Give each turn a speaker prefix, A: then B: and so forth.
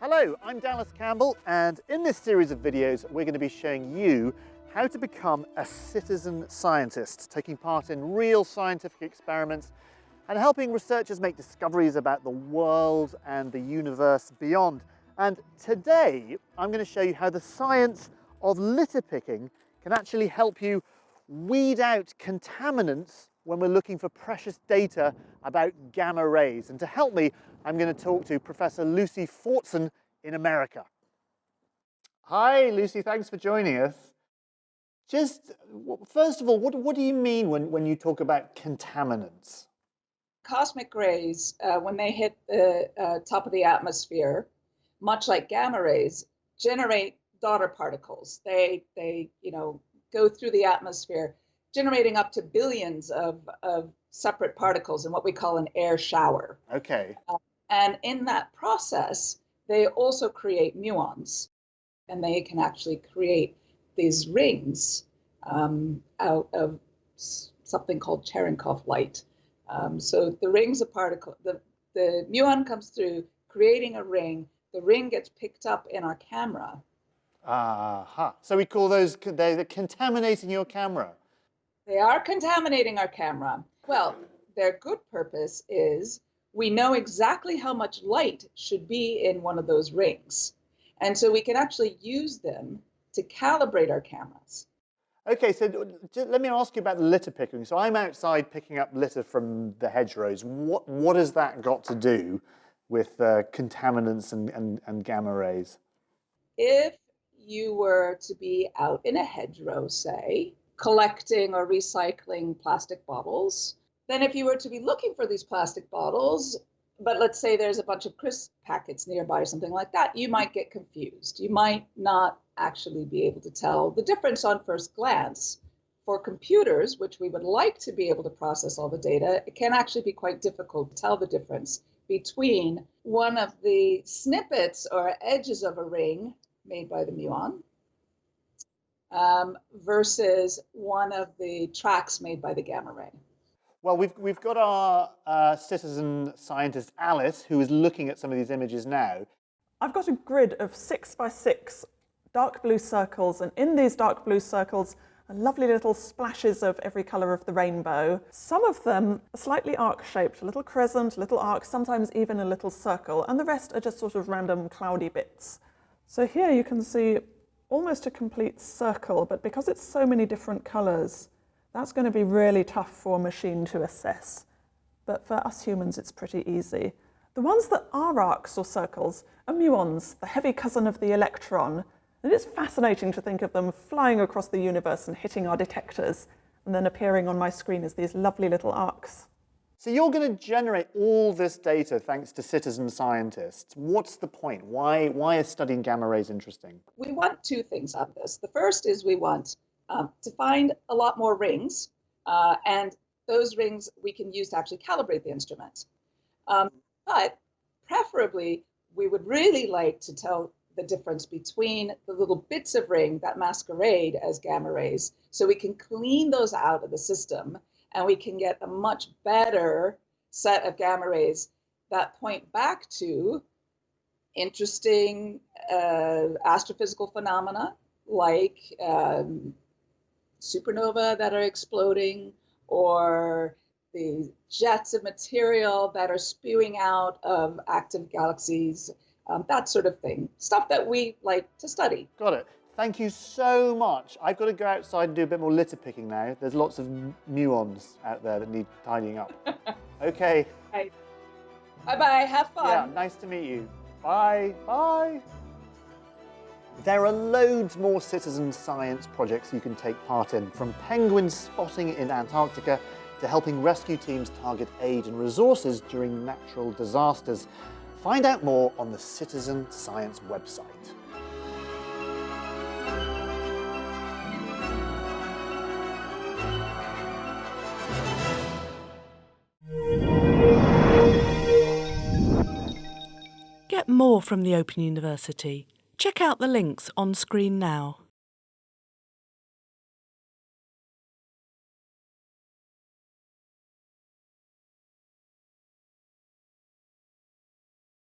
A: Hello, I'm Dallas Campbell, and in this series of videos we're going to be showing you how to become a citizen scientist, taking part in real scientific experiments and helping researchers make discoveries about the world and the universe beyond. And today I'm going to show you how the science of litter picking can actually help you weed out contaminants when we're looking for precious data about gamma rays. And to help me, I'm going to talk to Professor Lucy Fortson in America. Hi, Lucy, thanks for joining us. Just, first of all, what do you mean when you talk about contaminants?
B: Cosmic rays, when they hit the top of the atmosphere, much like gamma rays, generate daughter particles. They go through the atmosphere, generating up to billions of separate particles in what we call an air shower.
A: Okay.
B: And in that process, they also create muons, and they can actually create these rings out of something called Cherenkov light. So the ring's a particle, the muon comes through, creating a ring. The ring gets picked up in our camera.
A: Aha. So we call those, they're contaminating your camera.
B: They are contaminating our camera. Well, their good purpose is we know exactly how much light should be in one of those rings. And so we can actually use them to calibrate our cameras.
A: Okay, so let me ask you about the litter picking. So I'm outside picking up litter from the hedgerows. What has that got to do with contaminants and gamma rays?
B: If you were to be out in a hedgerow, say, collecting or recycling plastic bottles, then if you were to be looking for these plastic bottles, but let's say there's a bunch of crisp packets nearby or something like that, you might get confused. You might not actually be able to tell the difference on first glance. For computers, which we would like to be able to process all the data, it can actually be quite difficult to tell the difference between one of the snippets or edges of a ring made by the muon versus one of the tracks made by the gamma ray.
A: Well, we've got our citizen scientist, Alice, who is looking at some of these images now.
C: I've got a grid of 6 by 6 dark blue circles, and in these dark blue circles are lovely little splashes of every colour of the rainbow. Some of them are slightly arc-shaped, a little crescent, a little arc, sometimes even a little circle, and the rest are just sort of random cloudy bits. So here you can see almost a complete circle, but because it's so many different colours, that's going to be really tough for a machine to assess. But for us humans, it's pretty easy. The ones that are arcs or circles are muons, the heavy cousin of the electron. And it's fascinating to think of them flying across the universe and hitting our detectors, and then appearing on my screen as these lovely little arcs.
A: So you're going to generate all this data thanks to citizen scientists. What's the point? Why is studying gamma rays interesting?
B: We want two things out of this. The first is we want to find a lot more rings, and those rings we can use to actually calibrate the instrument. But preferably, we would really like to tell the difference between the little bits of ring that masquerade as gamma rays, so we can clean those out of the system, and we can get a much better set of gamma rays that point back to interesting astrophysical phenomena like supernova that are exploding, or the jets of material that are spewing out of active galaxies, that sort of thing. Stuff that we like to study.
A: Got it. Thank you so much. I've got to go outside and do a bit more litter picking now. There's lots of muons out there that need tidying up. Okay.
B: Right. Bye-bye. Have fun.
A: Yeah, nice to meet you. Bye. Bye. There are loads more citizen science projects you can take part in, from penguin spotting in Antarctica to helping rescue teams target aid and resources during natural disasters. Find out more on the Citizen Science website.
D: Get more from the Open University. Check out the links on screen now.